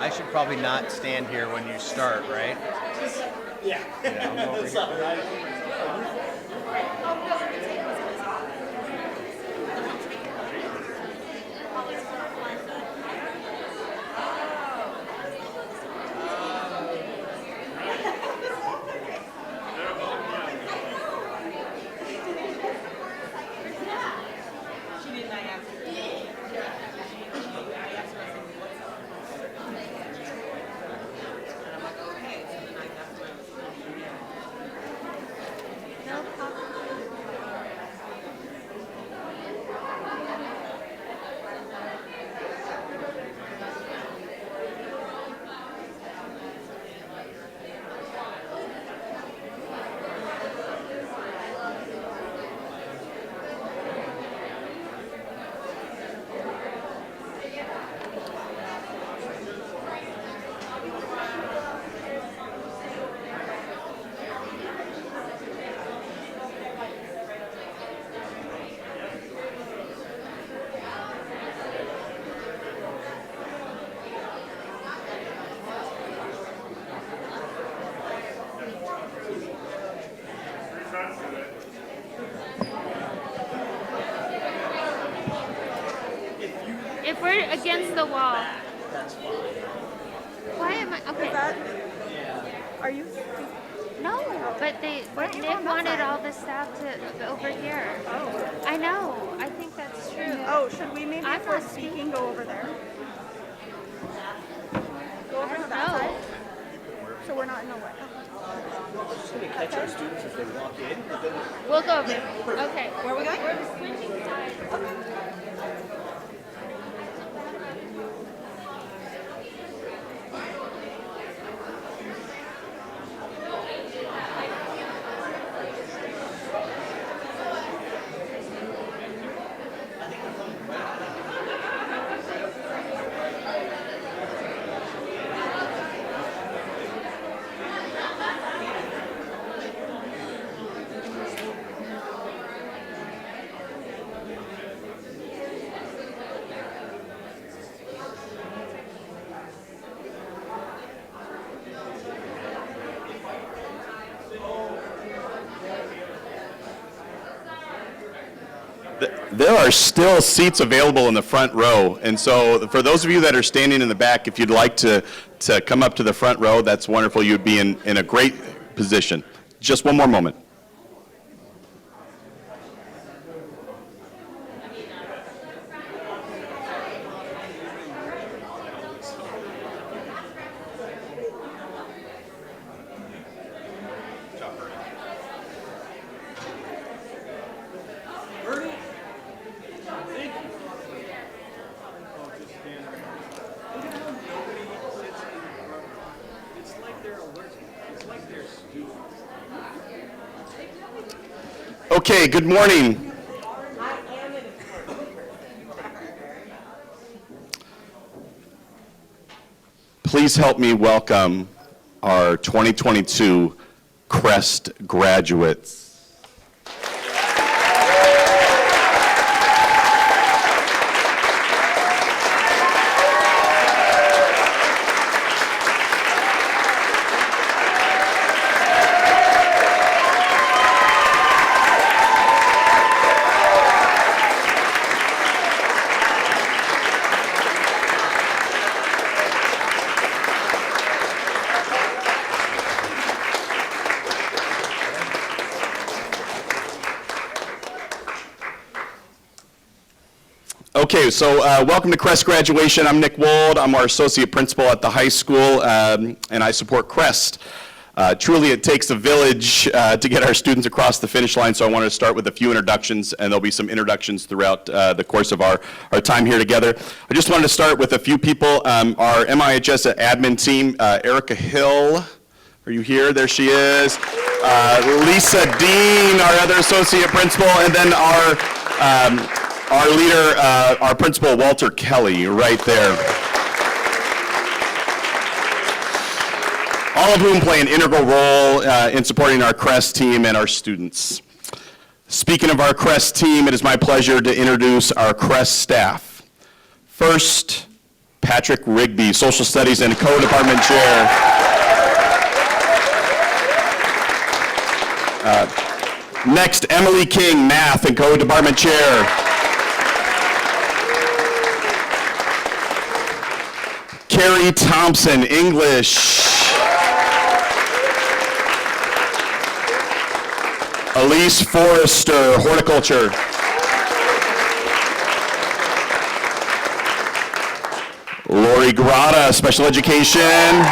I should probably not stand here when you start, right? Yeah. I'll go over here. If we're against the wall. That's fine. Why am I? Okay. Are you? No, but Nick wanted all the staff to over here. Oh. I know. I think that's true. Oh, should we maybe, I'm if we're not speaking, go over there? Go I over to don't that know. side? So we're not in the way. Just gonna catch our students as they walk in, and then We'll go over there. Okay. Where are we going? We're switching sides. There are still seats available in the front row, and so for those of you that are standing in the back, if you'd like to come up to the front row, that's wonderful. You'd be in a great position. Just one more moment. Okay, good morning. Please help me welcome our 2022 Crest graduates. Okay, so welcome to Crest graduation. I'm Nick Wold. I'm our associate principal at the high school, and I support Crest. Truly, it takes a village to get our students across the finish line, so I wanted to start with a few introductions, and there'll be some introductions throughout the course of our time here together. I just wanted to start with a few people. Our MIHS admin team, Erica Hill, are you here? There she is. Lisa Dean, our other associate principal, and then our leader, our principal, Walter Kelly, right there. All of whom play an integral role in supporting our Crest team and our students. Speaking of our Crest team, it is my pleasure to introduce our Crest staff. First, Patrick Rigby, Social Studies and Co-Department Chair. Next, Emily King, Math and Co-Department Chair. Carrie Thompson, English. Elise Forrester, Horticulture. Lori Grata, Special Education.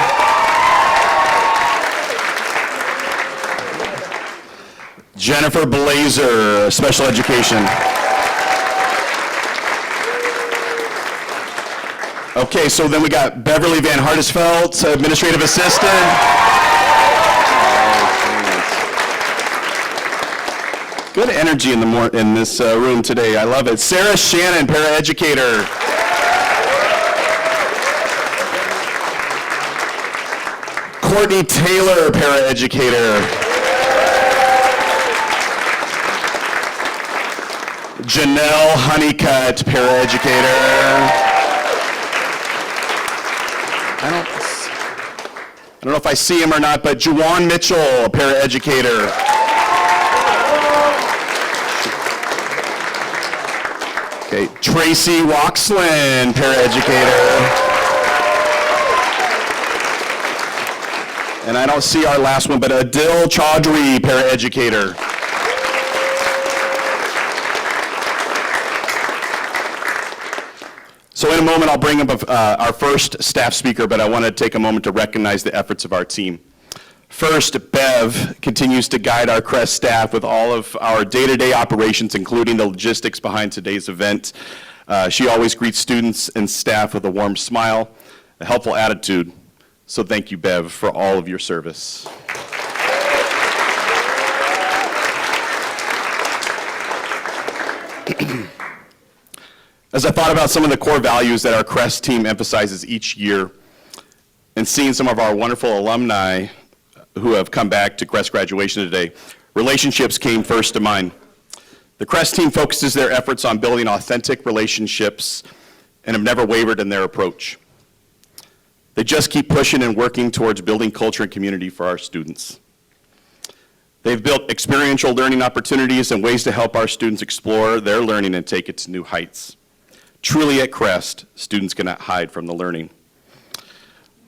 Jennifer Blazer, Special Education. Okay, so then we got Beverly Van Hartisveld, Administrative Assistant. Good energy in this room today. I love it. Sarah Shannon, Paraeducator. Courtney Taylor, Paraeducator. Janelle Honeycutt, Paraeducator. I don't know if I see him or not, but Juwan Mitchell, Paraeducator. Okay, Tracy Waxlin, Paraeducator. And I don't see our last one, but Adil Chaudhry, Paraeducator. So in a moment, I'll bring up our first staff speaker, but I want to take a moment to recognize the efforts of our team. First, Bev continues to guide our Crest staff with all of our day-to-day operations, including the logistics behind today's event. She always greets students and staff with a warm smile, a helpful attitude. So thank you, Bev, for all of your service. As I thought about some of the core values that our Crest team emphasizes each year, and seeing some of our wonderful alumni who have come back to Crest graduation today, relationships came first to mind. The Crest team focuses their efforts on building authentic relationships and have never wavered in their approach. They just keep pushing and working towards building culture and community for our students. They've built experiential learning opportunities and ways to help our students explore their learning and take it to new heights. Truly at Crest, students cannot hide from the learning.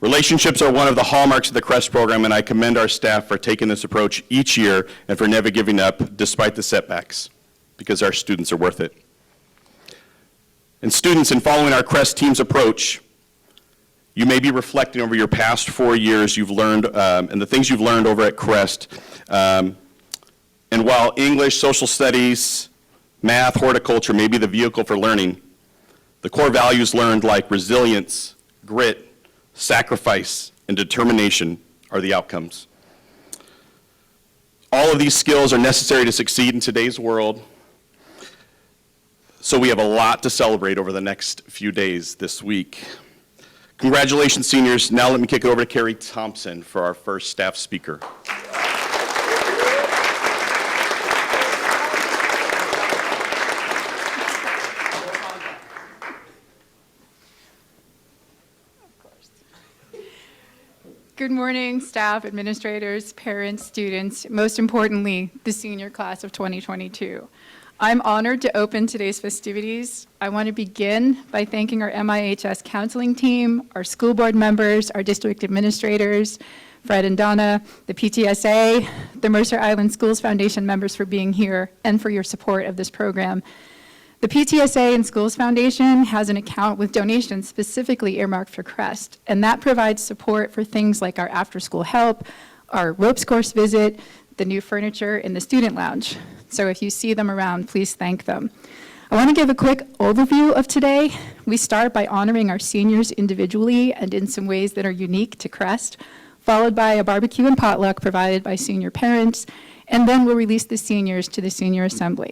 Relationships are one of the hallmarks of the Crest program, and I commend our staff for taking this approach each year and for never giving up despite the setbacks, because our students are worth it. And students, in following our Crest team's approach, you may be reflecting over your past 4 years you've learned and the things you've learned over at Crest. And while English, social studies, math, horticulture may be the vehicle for learning, the core values learned like resilience, grit, sacrifice, and determination are the outcomes. All of these skills are necessary to succeed in today's world, so we have a lot to celebrate over the next few days this week. Congratulations, seniors. Now let me kick it over to Carrie Thompson for our first staff speaker. Good morning, staff, administrators, parents, students, most importantly, the senior class of 2022. I'm honored to open today's festivities. I want to begin by thanking our MIHS counseling team, our school board members, our district administrators, Fred and Donna, the PTSA, the Mercer Island Schools Foundation members for being here and for your support of this program. The PTSA and Schools Foundation has an account with donations specifically earmarked for Crest, and that provides support for things like our after-school help, our ropes course visit, the new furniture in the student lounge. So if you see them around, please thank them. I want to give a quick overview of today. We start by honoring our seniors individually and in some ways that are unique to Crest, followed by a barbecue and potluck provided by senior parents, and then we'll release the seniors to the senior assembly.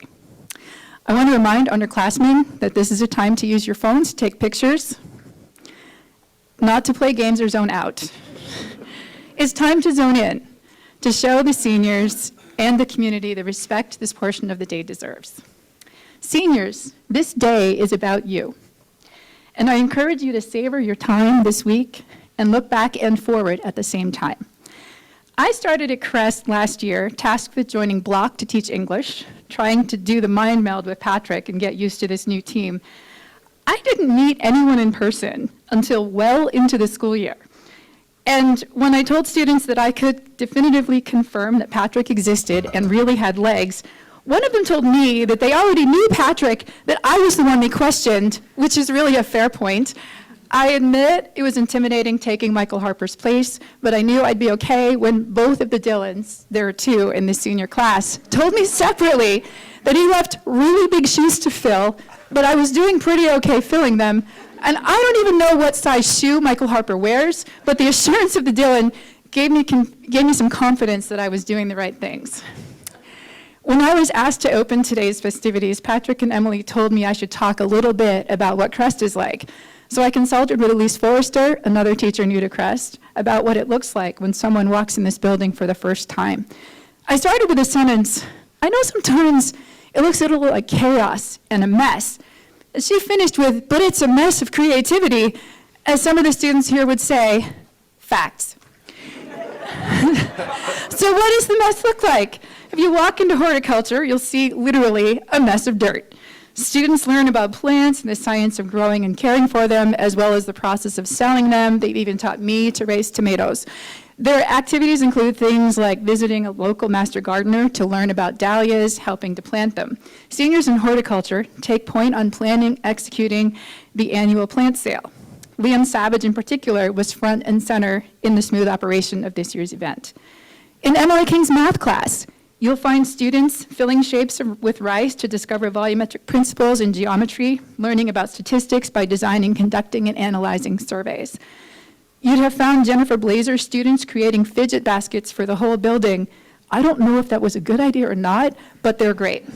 I want to remind underclassmen that this is a time to use your phones to take pictures, not to play games or zone out. It's time to zone in, to show the seniors and the community the respect this portion of the day deserves. Seniors, this day is about you. and I encourage you to savor your time this week and look back and forward at the same time. I started at Crest last year, tasked with joining Block to teach English, trying to do the mind meld with Patrick and get used to this new team. I didn't meet anyone in person until well into the school year. And when I told students that I could definitively confirm that Patrick existed and really had legs, one of them told me that they already knew Patrick, that I was the one they questioned, which is really a fair point. I admit it was intimidating taking Michael Harper's place, but I knew I'd be okay when both of the Dylans, there are two in this senior class, told me separately that he left really big shoes to fill, but I was doing pretty okay filling them. And I don't even know what size shoe Michael Harper wears, but the assurance of the Dylan gave me some confidence that I was doing the right things. When I was asked to open today's festivities, Patrick and Emily told me I should talk a little bit about what Crest is like. So I consulted with Elise Forrester, another teacher new to Crest, about what it looks like when someone walks in this building for the first time. I started with a sentence, I know sometimes it looks a little like chaos and a mess. She finished with, but it's a mess of creativity, as some of the students here would say, facts. So what does the mess look like? If you walk into horticulture, you'll see literally a mess of dirt. Students learn about plants and the science of growing and caring for them, as well as the process of selling them. They've even taught me to raise tomatoes. Their activities include things like visiting a local master gardener to learn about dahlias, helping to plant them. Seniors in horticulture take point on planning, executing the annual plant sale. Liam Savage in particular was front and center in the smooth operation of this year's event. In Emily King's math class, you'll find students filling shapes with rice to discover volumetric principles in geometry, learning about statistics by designing, conducting, and analyzing surveys. You'd have found Jennifer Blazer's students creating fidget baskets for the whole building. I don't know if that was a good idea or not, but they're great.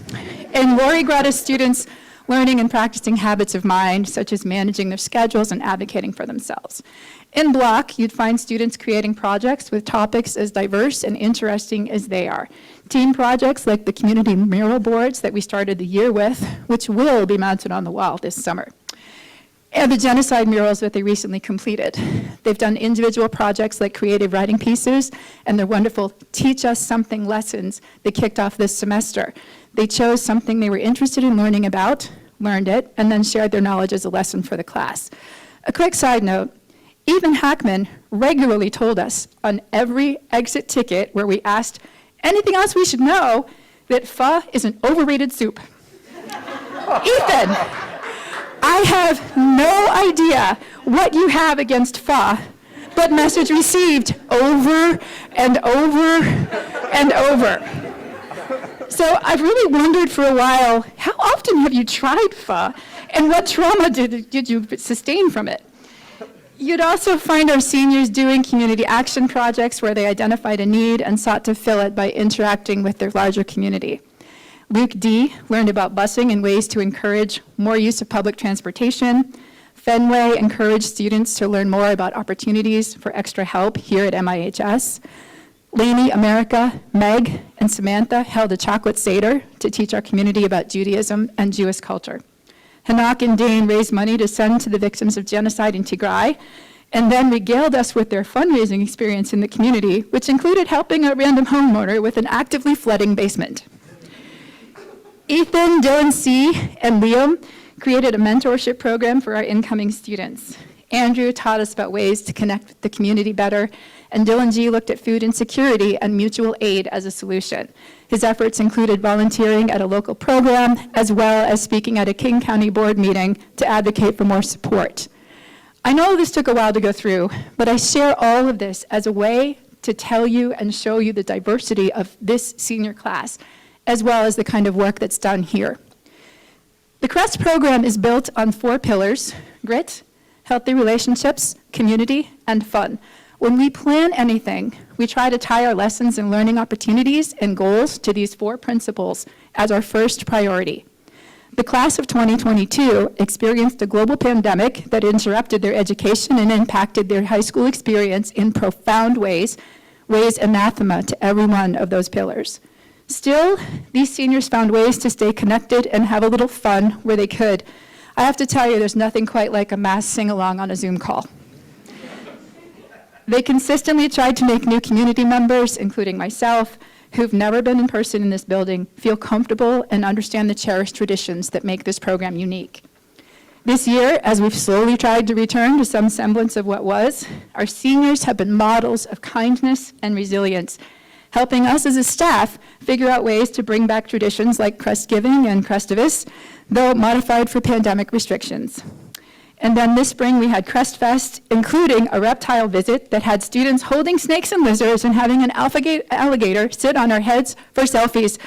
And Lori Grada's students learning and practicing habits of mind, such as managing their schedules and advocating for themselves. In Block, you'd find students creating projects with topics as diverse and interesting as they are. Team projects like the community mural boards that we started the year with, which will be mounted on the wall this summer. And the genocide murals that they recently completed. They've done individual projects like creative writing pieces and their wonderful Teach Us Something lessons that kicked off this semester. They chose something they were interested in learning about, learned it, and then shared their knowledge as a lesson for the class. A quick side note, Ethan Hackman regularly told us on every exit ticket where we asked anything else we should know that pho is an overrated soup. Ethan! I have no idea what you have against pho, but message received over and over and over. So I've really wondered for a while, how often have you tried pho, and what trauma did you sustain from it? You'd also find our seniors doing community action projects where they identified a need and sought to fill it by interacting with their larger community. Luke D. learned about busing and ways to encourage more use of public transportation. Fenway encouraged students to learn more about opportunities for extra help here at MIHS. Lainey, America, Meg, and Samantha held a chocolate Seder to teach our community about Judaism and Jewish culture. Hanak and Dane raised money to send to the victims of genocide in Tigray, and then regaled us with their fundraising experience in the community, which included helping a random homeowner with an actively flooding basement. Ethan, Dylan C., and Liam created a mentorship program for our incoming students. Andrew taught us about ways to connect with the community better, and Dylan G. looked at food insecurity and mutual aid as a solution. His efforts included volunteering at a local program, as well as speaking at a King County board meeting to advocate for more support. I know this took a while to go through, but I share all of this as a way to tell you and show you the diversity of this senior class, as well as the kind of work that's done here. The Crest program is built on 4 pillars: grit, healthy relationships, community, and fun. When we plan anything, we try to tie our lessons and learning opportunities and goals to these 4 principles as our first priority. The class of 2022 experienced a global pandemic that interrupted their education and impacted their high school experience in profound ways anathema to every one of those pillars. Still, these seniors found ways to stay connected and have a little fun where they could. I have to tell you, there's nothing quite like a mass sing-along on a Zoom call. They consistently tried to make new community members, including myself, who've never been in person in this building, feel comfortable and understand the cherished traditions that make this program unique. This year, as we've slowly tried to return to some semblance of what was, our seniors have been models of kindness and resilience, helping us as a staff figure out ways to bring back traditions like Crest Giving and Crestivus, though modified for pandemic restrictions. And then this spring, we had Crest Fest, including a reptile visit that had students holding snakes and lizards and having an alligator sit on our heads for selfies.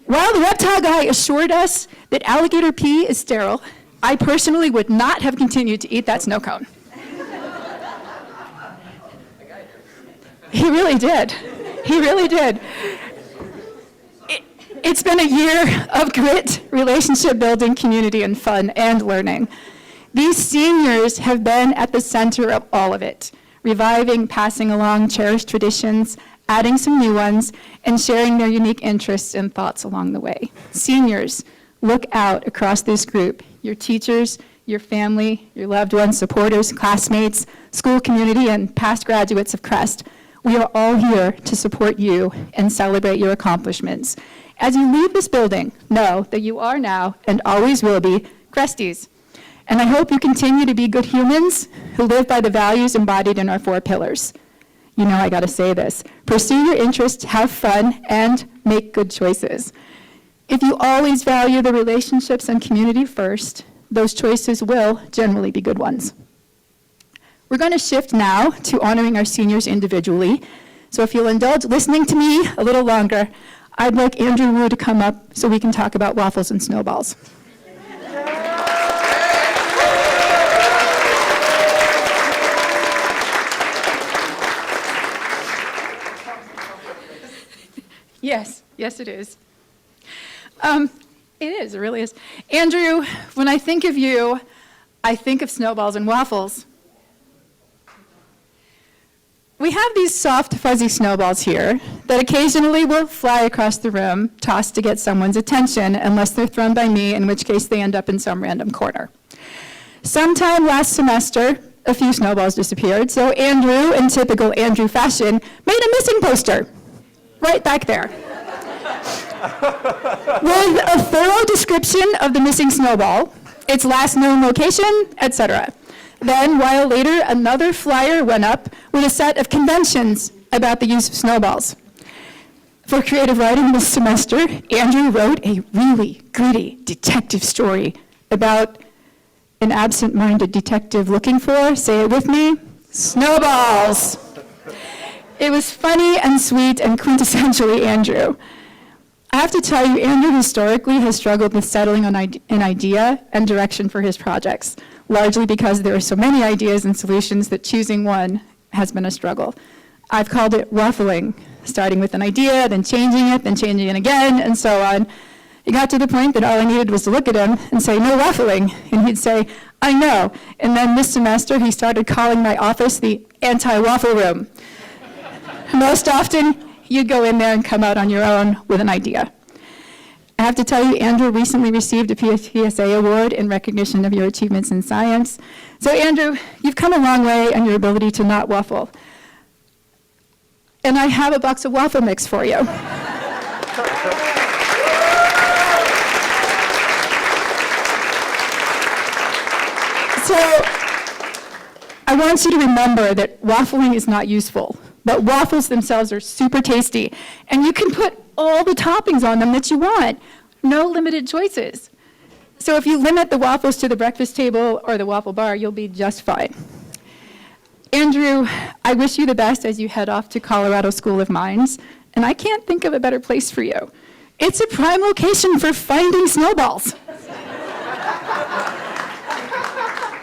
While the reptile guy assured us that alligator pee is sterile, I personally would not have continued to eat that snow cone. He really did. He really did. It's been a year of grit, relationship building, community, and fun, and learning. These seniors have been at the center of all of it, reviving, passing along cherished traditions, adding some new ones, and sharing their unique interests and thoughts along the way. Seniors, look out across this group, your teachers, your family, your loved ones, supporters, classmates, school community, and past graduates of Crest. We are all here to support you and celebrate your accomplishments. As you leave this building, know that you are now and always will be Cresties. And I hope you continue to be good humans who live by the values embodied in our 4 pillars. You know I gotta say this. Pursue your interests, have fun, and make good choices. If you always value the relationships and community first, those choices will generally be good ones. We're gonna shift now to honoring our seniors individually. So if you'll indulge listening to me a little longer, I'd like Andrew Wu to come up so we can talk about waffles and snowballs. Yes, it is. It really is. Andrew, when I think of you, I think of snowballs and waffles. We have these soft, fuzzy snowballs here that occasionally will fly across the room, tossed to get someone's attention, unless they're thrown by me, in which case they end up in some random corner. Sometime last semester, a few snowballs disappeared, so Andrew, in typical Andrew fashion, made a missing poster right back there with a thorough description of the missing snowball, its last known location, etc. Then, while later, another flyer went up with a set of conventions about the use of snowballs. For creative writing this semester, Andrew wrote a really gritty detective story about an absent-minded detective looking for, say it with me, snowballs. It was funny and sweet and quintessentially Andrew. I have to tell you, Andrew historically has struggled with settling on an idea and direction for his projects, largely because there are so many ideas and solutions that choosing one has been a struggle. I've called it waffling, starting with an idea, then changing it again, and so on. It got to the point that all I needed was to look at him and say, "No waffling," and he'd say, "I know." And then this semester, he started calling my office the anti-waffle room. Most often, you'd go in there and come out on your own with an idea. I have to tell you, Andrew recently received a PSA award in recognition of your achievements in science. So Andrew, you've come a long way in your ability to not waffle. And I have a box of waffle mix for you. So I want you to remember that waffling is not useful, but waffles themselves are super tasty, and you can put all the toppings on them that you want. No limited choices. So if you limit the waffles to the breakfast table or the waffle bar, you'll be just fine. Andrew, I wish you the best as you head off to Colorado School of Mines, and I can't think of a better place for you. It's a prime location for finding snowballs.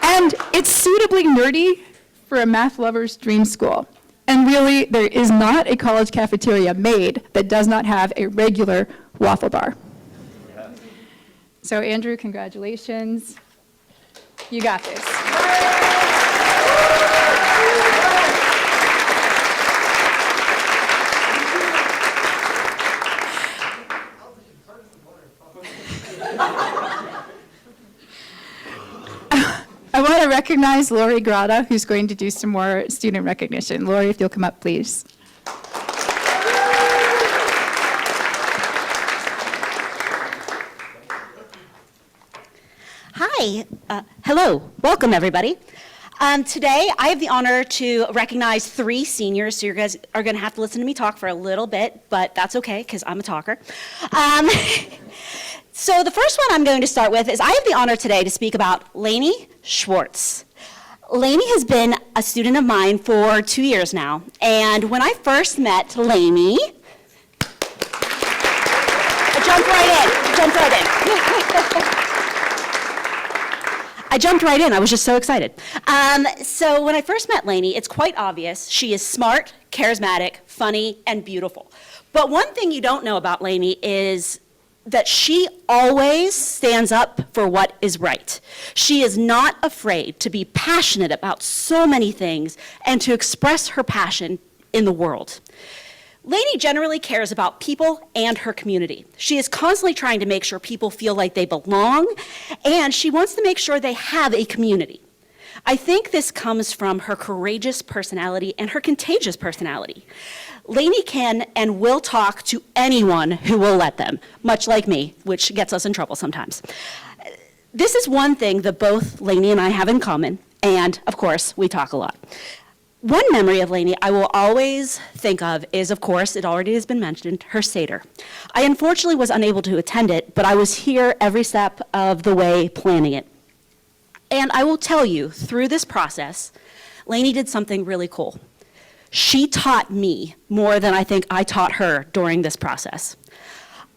And it's suitably nerdy for a math lover's dream school. And really, there is not a college cafeteria made that does not have a regular waffle bar. So Andrew, congratulations. You got this. recognize Lori Grata, who's going to do some more student recognition. Lori, if you'll come up, please. Hi. Hello. Welcome, everybody. Today, I have the honor to recognize 3 seniors, so you guys are going to have to listen to me talk for a little bit, but that's okay, because I'm a talker. So the first one I'm going to start with is I have the honor today to speak about Lainey Schwartz. Lainey has been a student of mine for 2 years now, and when I first met Lainey, I jumped right in. I was just so excited. So when I first met Lainey, it's quite obvious she is smart, charismatic, funny, and beautiful. But one thing you don't know about Lainey is that she always stands up for what is right. She is not afraid to be passionate about so many things and to express her passion in the world. Lainey generally cares about people and her community. She is constantly trying to make sure people feel like they belong, and she wants to make sure they have a community. I think this comes from her courageous personality and her contagious personality. Lainey can and will talk to anyone who will let them, much like me, which gets us in trouble sometimes. This is one thing that both Lainey and I have in common, and of course, we talk a lot. One memory of Lainey I will always think of is, of course, it already has been mentioned, her Seder. I unfortunately was unable to attend it, but I was here every step of the way planning it. And I will tell you, through this process, Lainey did something really cool. She taught me more than I think I taught her during this process.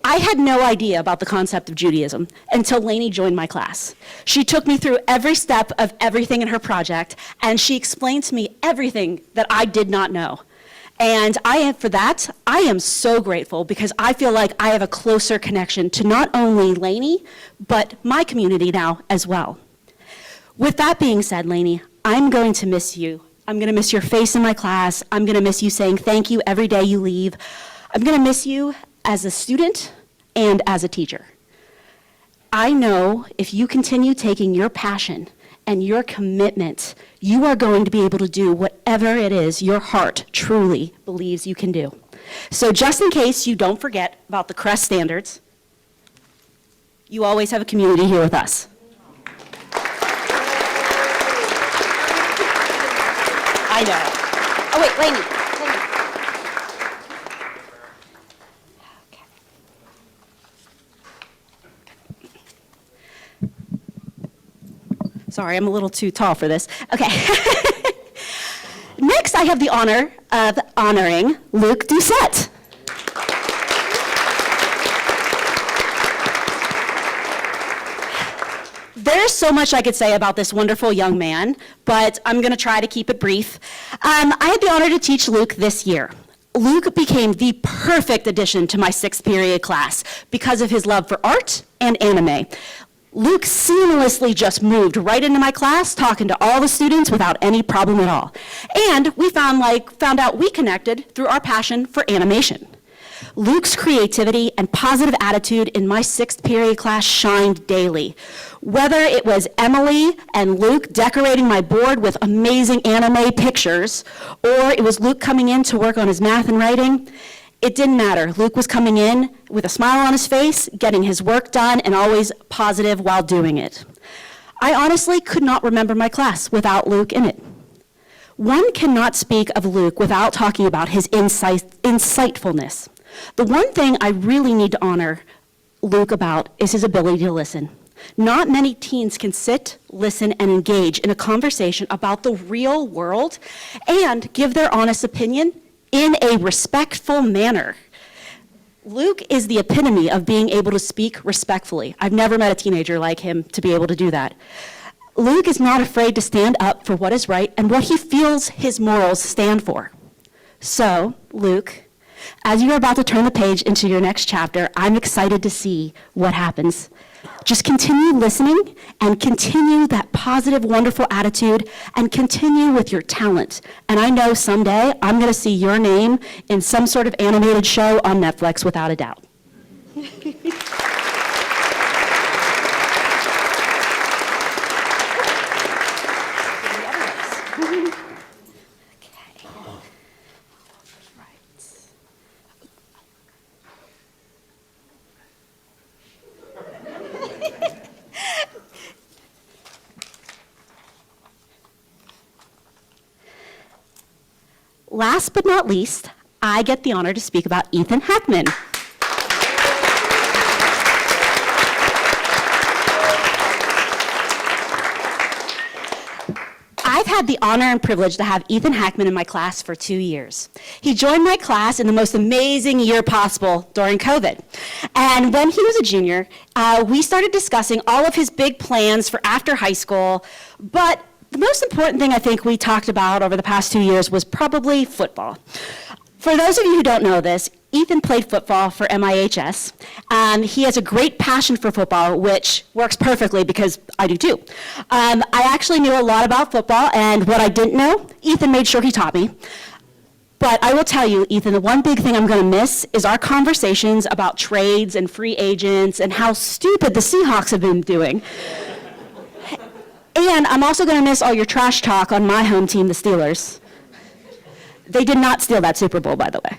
I had no idea about the concept of Judaism until Lainey joined my class. She took me through every step of everything in her project, and she explained to me everything that I did not know. And for that, I am so grateful because I feel like I have a closer connection to not only Lainey, but my community now as well. With that being said, Lainey, I'm going to miss you. I'm going to miss your face in my class. I'm going to miss you saying thank you every day you leave. I'm going to miss you as a student and as a teacher. I know if you continue taking your passion and your commitment, you are going to be able to do whatever it is your heart truly believes you can do. So just in case you don't forget about the Crest standards, you always have a community here with us. I know. Oh, wait, Lainey. Okay. Sorry, I'm a little too tall for this. Okay. Next, I have the honor of honoring Luke Doucette. There's so much I could say about this wonderful young man, but I'm going to try to keep it brief. I had the honor to teach Luke this year. Luke became the perfect addition to my 6th period class because of his love for art and anime. Luke seamlessly just moved right into my class, talking to all the students without any problem at all. And we found out we connected through our passion for animation. Luke's creativity and positive attitude in my 6th period class shined daily. Whether it was Emily and Luke decorating my board with amazing anime pictures, or it was Luke coming in to work on his math and writing, it didn't matter. Luke was coming in with a smile on his face, getting his work done, and always positive while doing it. I honestly could not remember my class without Luke in it. One cannot speak of Luke without talking about his insightfulness. The one thing I really need to honor Luke about is his ability to listen. Not many teens can sit, listen, and engage in a conversation about the real world and give their honest opinion in a respectful manner. Luke is the epitome of being able to speak respectfully. I've never met a teenager like him to be able to do that. Luke is not afraid to stand up for what is right and what he feels his morals stand for. So, Luke, as you're about to turn the page into your next chapter, I'm excited to see what happens. Just continue listening and continue that positive, wonderful attitude and continue with your talent. And I know someday I'm going to see your name in some sort of animated show on Netflix without a doubt. Okay. Right. Last but not least, I get the honor to speak about Ethan Hackman. I've had the honor and privilege to have Ethan Hackman in my class for 2 years. He joined my class in the most amazing year possible during COVID. And when he was a junior, we started discussing all of his big plans for after high school, but the most important thing I think we talked about over the past 2 years was probably football. For those of you who don't know this, Ethan played football for MIHS. He has a great passion for football, which works perfectly because I do too. I actually knew a lot about football, and what I didn't know, Ethan made sure he taught me. But I will tell you, Ethan, the one big thing I'm going to miss is our conversations about trades and free agents and how stupid the Seahawks have been doing. And I'm also going to miss all your trash talk on my home team, the Steelers. They did not steal that Super Bowl, by the way.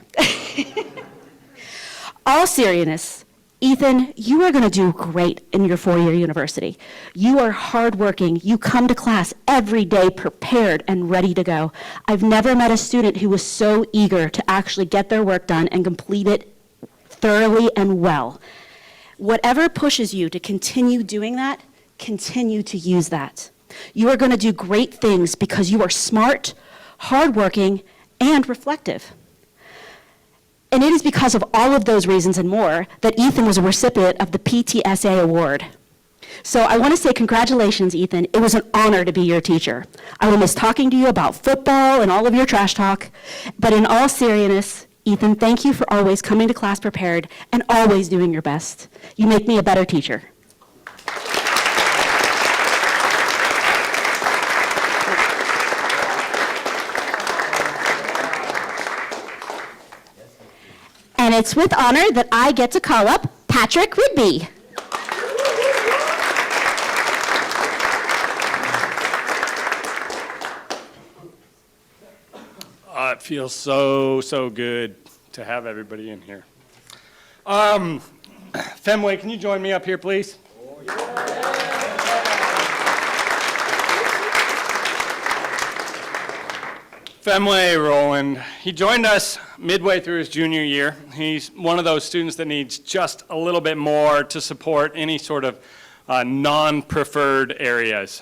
All seriousness, Ethan, you are going to do great in your four-year university. You are hardworking. You come to class every day prepared and ready to go. I've never met a student who was so eager to actually get their work done and complete it thoroughly and well. Whatever pushes you to continue doing that, continue to use that. You are going to do great things because you are smart, hardworking, and reflective. And it is because of all of those reasons and more that Ethan was a recipient of the PTSA Award. So I want to say congratulations, Ethan. It was an honor to be your teacher. I will miss talking to you about football and all of your trash talk. But in all seriousness, Ethan, thank you for always coming to class prepared and always doing your best. You make me a better teacher. And it's with honor that I get to call up Patrick Rigby. It feels so good to have everybody in here. Fenway, can you join me up here, please? Fenway Rowland, he joined us midway through his junior year. He's one of those students that needs just a little bit more to support any sort of non-preferred areas,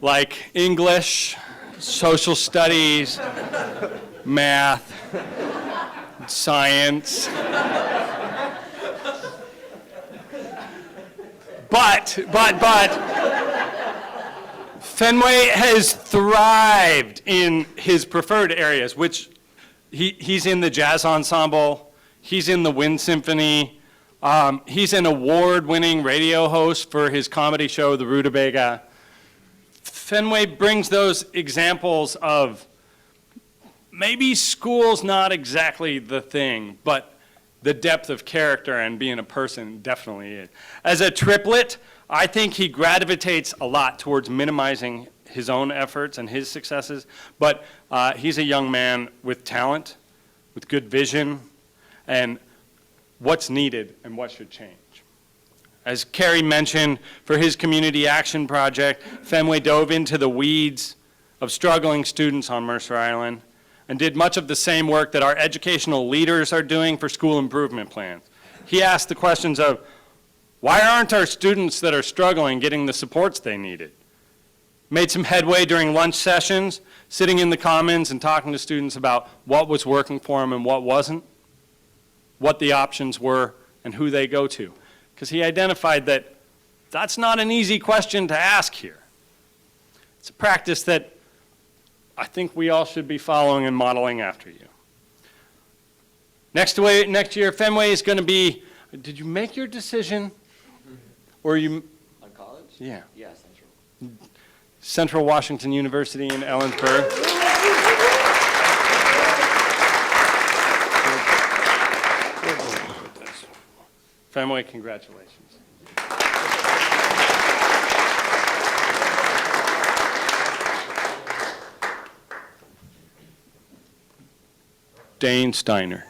like English, social studies, math, science. But, Fenway has thrived in his preferred areas, which he's in the jazz ensemble, he's in the wind symphony, he's an award-winning radio host for his comedy show, The Rutabaga. Fenway brings those examples of maybe school's not exactly the thing, but the depth of character and being a person definitely is. As a triplet, I think he gravitates a lot towards minimizing his own efforts and his successes, but he's a young man with talent, with good vision, and what's needed and what should change. As Carrie mentioned, for his community action project, Fenway dove into the weeds of struggling students on Mercer Island and did much of the same work that our educational leaders are doing for school improvement plans. He asked the questions of, why aren't our students that are struggling getting the supports they needed? Made some headway during lunch sessions, sitting in the commons and talking to students about what was working for them and what wasn't, what the options were, and who they go to. Because he identified that that's not an easy question to ask here. It's a practice that I think we all should be following and modeling after you. Next year, Fenway is going to be, did you make your decision? Or are you? On college? Yeah. Yeah, Central. Central Washington University in Ellensburg. Fenway, congratulations. Dane Steiner.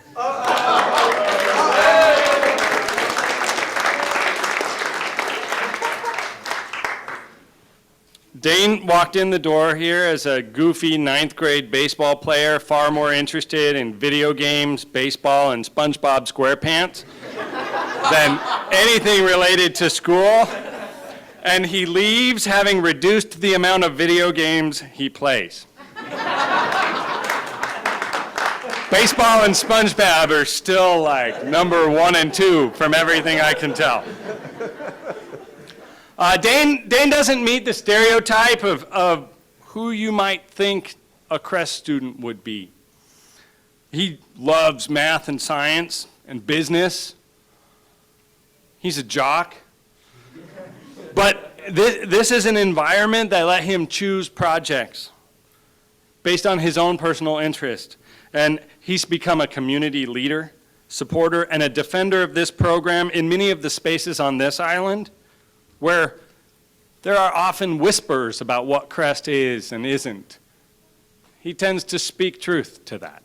Dane walked in the door here as a goofy ninth grade baseball player, far more interested in video games, baseball, and SpongeBob SquarePants than anything related to school. And he leaves having reduced the amount of video games he plays. Baseball and SpongeBob are still like number 1 and 2 from everything I can tell. Dane doesn't meet the stereotype of who you might think a Crest student would be. He loves math and science and business. He's a jock. But this is an environment that let him choose projects based on his own personal interest. And he's become a community leader, supporter, and a defender of this program in many of the spaces on this island where there are often whispers about what Crest is and isn't. He tends to speak truth to that.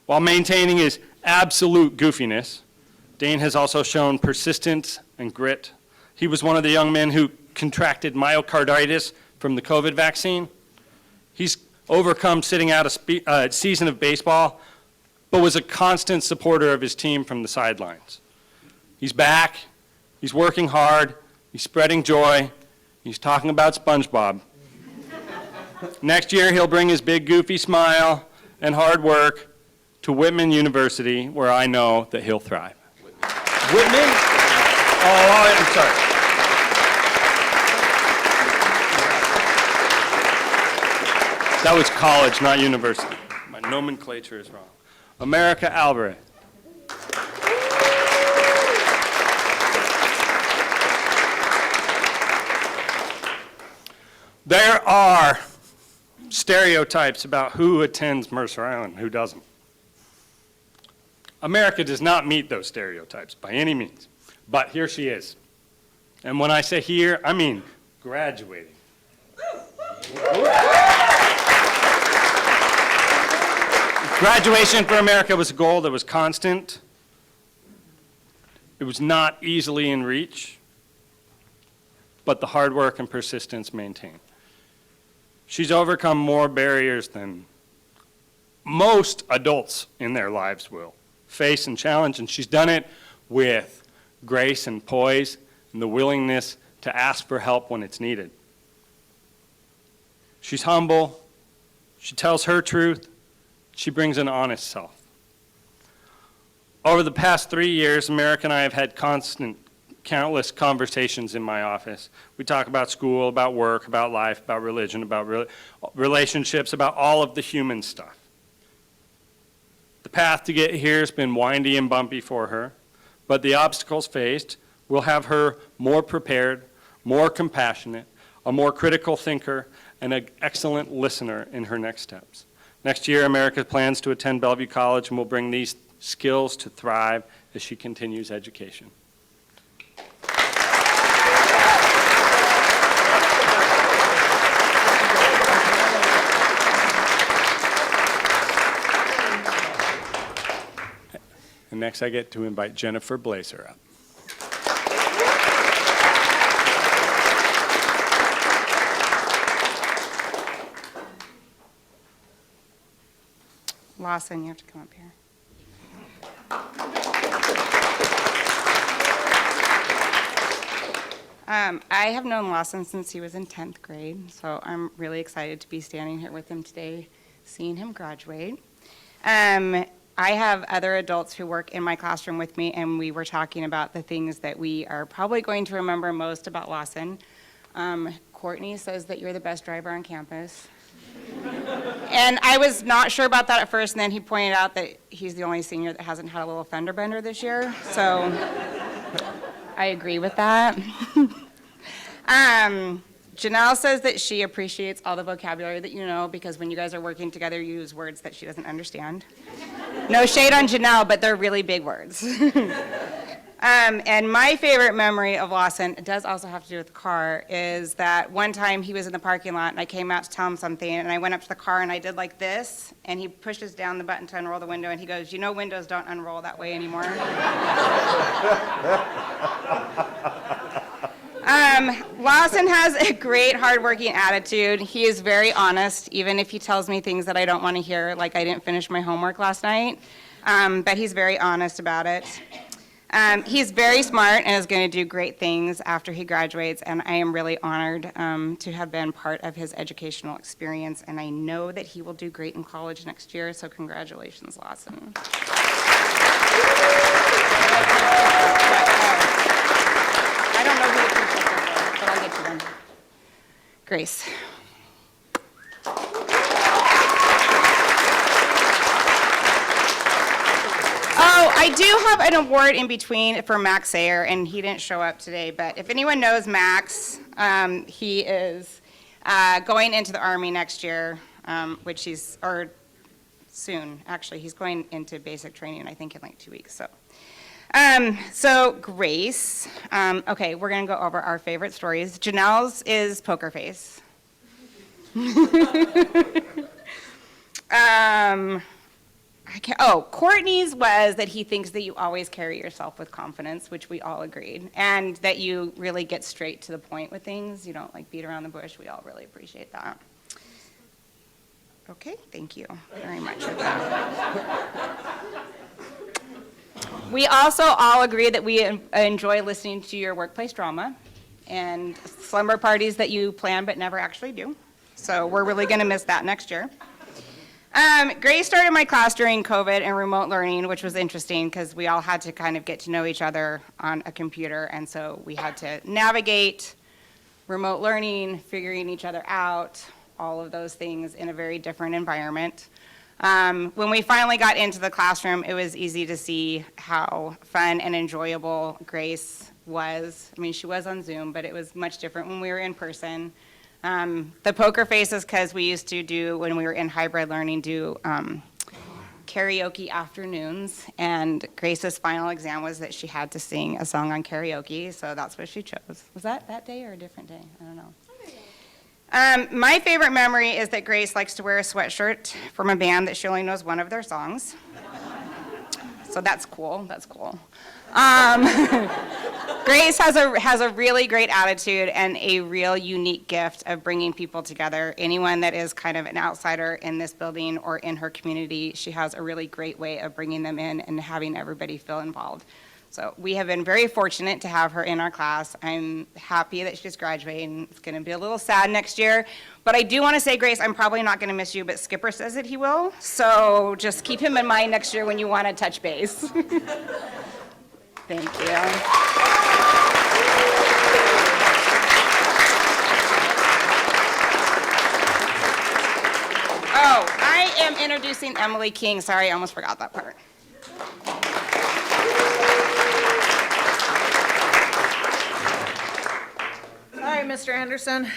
While maintaining his absolute goofiness, Dane has also shown persistence and grit. He was one of the young men who contracted myocarditis from the COVID vaccine. He's overcome sitting out a season of baseball, but was a constant supporter of his team from the sidelines. He's back, he's working hard, he's spreading joy, he's talking about SpongeBob. Next year, he'll bring his big goofy smile and hard work to Whitman University, where I know that he'll thrive. Whitman? Oh, I'm sorry. That was college, not university. My nomenclature is wrong. America Alvarez. There are stereotypes about who attends Mercer Island and who doesn't. America does not meet those stereotypes by any means, but here she is. And when I say here, I mean graduating. Graduation for America was a goal that was constant. It was not easily in reach, but the hard work and persistence maintained. She's overcome more barriers than most adults in their lives will face and challenge, and she's done it with grace and poise and the willingness to ask for help when it's needed. She's humble, she tells her truth, she brings an honest self. Over the past 3 years, America and I have had countless conversations in my office. We talk about school, about work, about life, about religion, about relationships, about all of the human stuff. The path to get here has been windy and bumpy for her, but the obstacles faced will have her more prepared, more compassionate, a more critical thinker, and an excellent listener in her next steps. Next year, America plans to attend Bellevue College and will bring these skills to thrive as she continues education. And next I get to invite Jennifer Blazer up. Lawson, you have to come up here. I have known Lawson since he was in 10th grade, so I'm really excited to be standing here with him today, seeing him graduate. I have other adults who work in my classroom with me, and we were talking about the things that we are probably going to remember most about Lawson. Courtney says that you're the best driver on campus. And I was not sure about that at first, and then he pointed out that he's the only senior that hasn't had a little fender bender this year, so I agree with that. Janelle says that she appreciates all the vocabulary that you know, because when you guys are working together, you use words that she doesn't understand. No shade on Janelle, but they're really big words. And my favorite memory of Lawson, it does also have to do with the car, is that one time he was in the parking lot and I came out to tell him something and I went up to the car and I did like this and he pushes down the button to unroll the window and he goes, "You know windows don't unroll that way anymore." Lawson has a great hardworking attitude. He is very honest, even if he tells me things that I don't want to hear, like I didn't finish my homework last night. But he's very honest about it. He's very smart and is going to do great things after he graduates, and I am really honored to have been part of his educational experience, and I know that he will do great in college next year, so congratulations, Lawson. I don't know who the principals are, but I'll get to them. Grace. Oh, I do have an award in between for Max Sayer, and he didn't show up today, but if anyone knows Max, he is going into the Army next year, which he's, or soon, actually. He's going into basic training, I think, in like 2 weeks, so. So Grace, okay, we're gonna go over our favorite stories. Janelle's is Poker Face. Courtney's was that he thinks that you always carry yourself with confidence, which we all agreed, and that you really get straight to the point with things. You don't like beat around the bush. We all really appreciate that. Okay, thank you very much for that. We also all agree that we enjoy listening to your workplace drama and slumber parties that you plan but never actually do. So we're really going to miss that next year. Grace started my class during COVID and remote learning, which was interesting because we all had to kind of get to know each other on a computer, and so we had to navigate remote learning, figuring each other out, all of those things in a very different environment. When we finally got into the classroom, it was easy to see how fun and enjoyable Grace was. I mean, she was on Zoom, but it was much different when we were in person. The poker face is because we used to do, when we were in hybrid learning, do karaoke afternoons, and Grace's final exam was that she had to sing a song on karaoke, so that's what she chose. Was that day or a different day? I don't know. My favorite memory is that Grace likes to wear a sweatshirt from a band that she only knows one of their songs. So that's cool, that's cool. Grace has a really great attitude and a real unique gift of bringing people together. Anyone that is kind of an outsider in this building or in her community, she has a really great way of bringing them in and having everybody feel involved. So we have been very fortunate to have her in our class. I'm happy that she's graduating. It's going to be a little sad next year. But I do want to say, Grace, I'm probably not going to miss you, but Skipper says that he will. So just keep him in mind next year when you want to touch base. Thank you. Oh, I am introducing Emily King. Sorry, I almost forgot that part. All right, Mr. Anderson.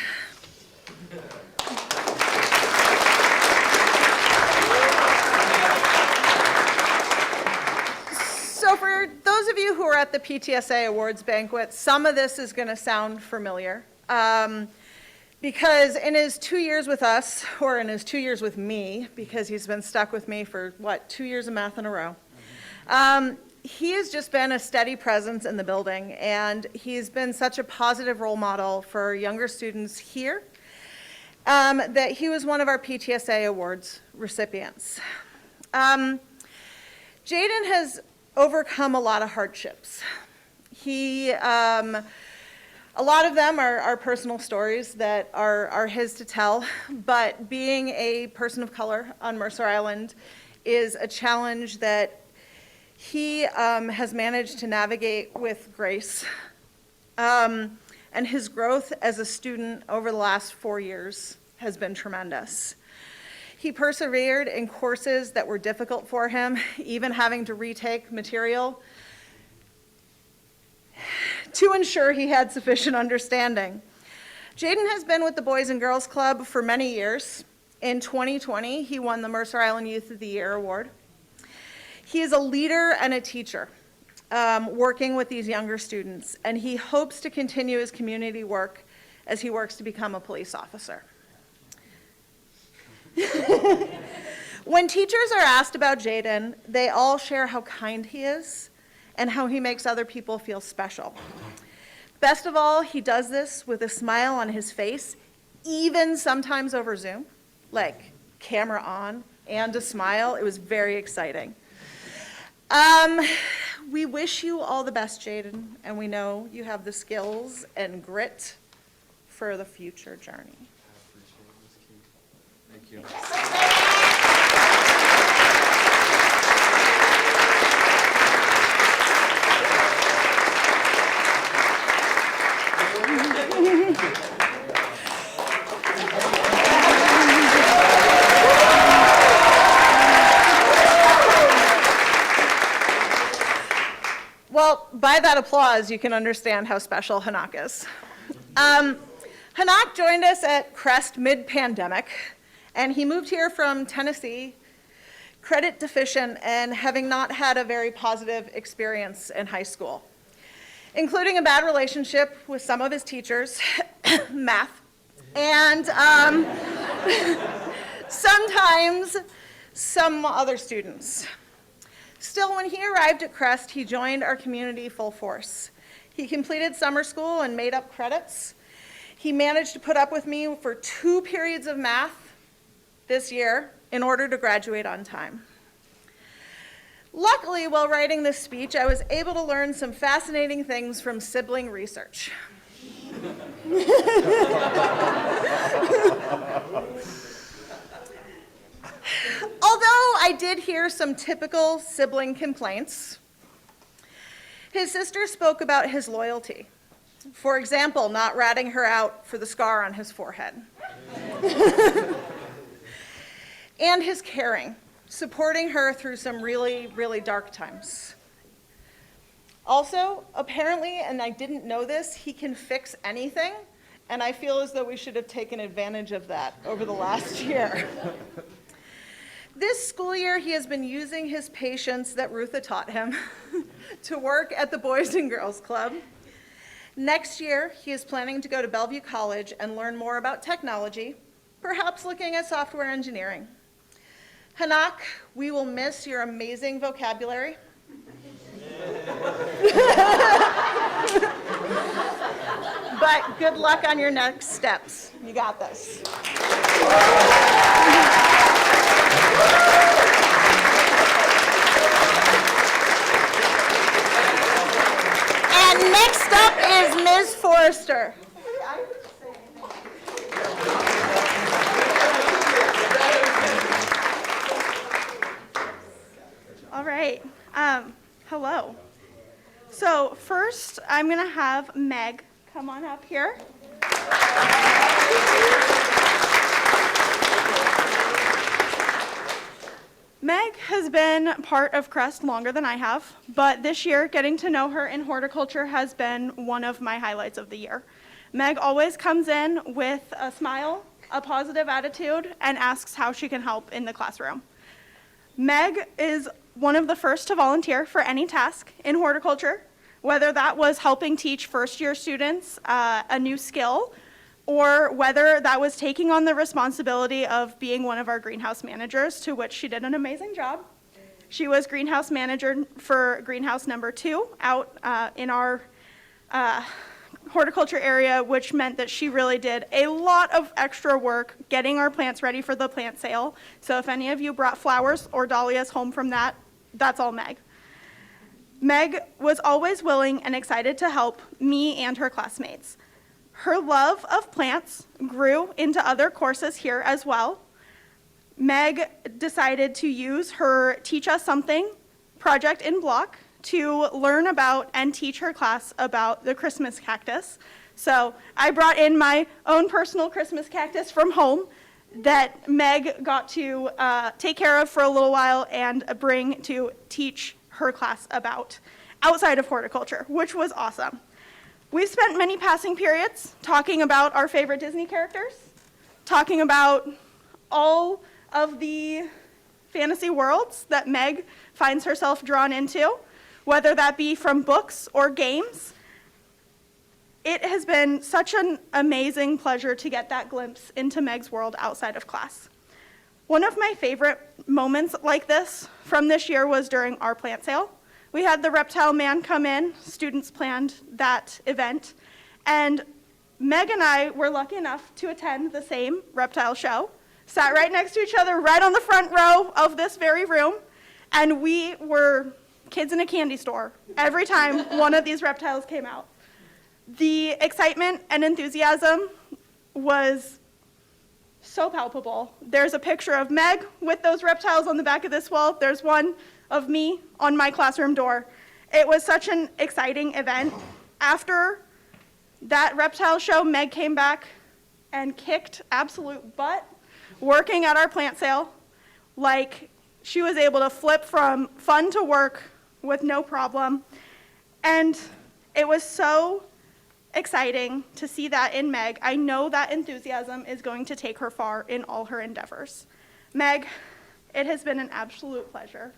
So for those of you who are at the PTSA Awards banquet, some of this is going to sound familiar. Because in his 2 years with us, or in his 2 years with me, because he's been stuck with me for, 2 years of math in a row, he has just been a steady presence in the building, and he's been such a positive role model for younger students here that he was one of our PTSA Awards recipients. Jaden has overcome a lot of hardships. A lot of them are personal stories that are his to tell, but being a person of color on Mercer Island is a challenge that he has managed to navigate with grace. And his growth as a student over the last 4 years has been tremendous. He persevered in courses that were difficult for him, even having to retake material to ensure he had sufficient understanding. Jaden has been with the Boys and Girls Club for many years. In 2020, he won the Mercer Island Youth of the Year Award. He is a leader and a teacher. working with these younger students, and he hopes to continue his community work as he works to become a police officer. When teachers are asked about Jaden, they all share how kind he is and how he makes other people feel special. Best of all, he does this with a smile on his face, even sometimes over Zoom, like camera on and a smile. It was very exciting. We wish you all the best, Jaden, and we know you have the skills and grit for the future journey. Thank you. Well, by that applause, you can understand how special Hanak is. Hanak joined us at Crest mid-pandemic, and he moved here from Tennessee, credit deficient and having not had a very positive experience in high school, including a bad relationship with some of his teachers, math, and sometimes some other students. Still, when he arrived at Crest, he joined our community full force. He completed summer school and made up credits. He managed to put up with me for 2 periods of math this year in order to graduate on time. Luckily, while writing this speech, I was able to learn some fascinating things from sibling research. Although I did hear some typical sibling complaints, his sister spoke about his loyalty. For example, not ratting her out for the scar on his forehead. And his caring, supporting her through some really, really dark times. Also, apparently, and I didn't know this, he can fix anything, and I feel as though we should have taken advantage of that over the last year. This school year, he has been using his patience that Rutha taught him to work at the Boys and Girls Club. Next year, he is planning to go to Bellevue College and learn more about technology, perhaps looking at software engineering. Hanak, we will miss your amazing vocabulary. But good luck on your next steps. You got this. And next up is Ms. Forrester. All right. Hello. So first, I'm going to have Meg come on up here. Meg has been part of Crest longer than I have, but this year, getting to know her in horticulture has been one of my highlights of the year. Meg always comes in with a smile, a positive attitude, and asks how she can help in the classroom. Meg is one of the first to volunteer for any task in horticulture, whether that was helping teach first-year students a new skill, or whether that was taking on the responsibility of being one of our greenhouse managers, to which she did an amazing job. She was greenhouse manager for greenhouse number 2 out in our horticulture area, which meant that she really did a lot of extra work getting our plants ready for the plant sale. So if any of you brought flowers or dahlias home from that, that's all Meg. Meg was always willing and excited to help me and her classmates. Her love of plants grew into other courses here as well. Meg decided to use her Teach Us Something project in block to learn about and teach her class about the Christmas cactus. So I brought in my own personal Christmas cactus from home that Meg got to take care of for a little while and bring to teach her class about outside of horticulture, which was awesome. We've spent many passing periods talking about our favorite Disney characters, talking about all of the fantasy worlds that Meg finds herself drawn into. whether that be from books or games. It has been such an amazing pleasure to get that glimpse into Meg's world outside of class. One of my favorite moments like this from this year was during our plant sale. We had the reptile man come in, students planned that event, and Meg and I were lucky enough to attend the same reptile show, sat right next to each other, right on the front row of this very room, and we were kids in a candy store every time one of these reptiles came out. The excitement and enthusiasm was so palpable. There's a picture of Meg with those reptiles on the back of this wall. There's one of me on my classroom door. It was such an exciting event. After that reptile show, Meg came back and kicked absolute butt working at our plant sale. Like, she was able to flip from fun to work with no problem. And it was so exciting to see that in Meg. I know that enthusiasm is going to take her far in all her endeavors. Meg, it has been an absolute pleasure.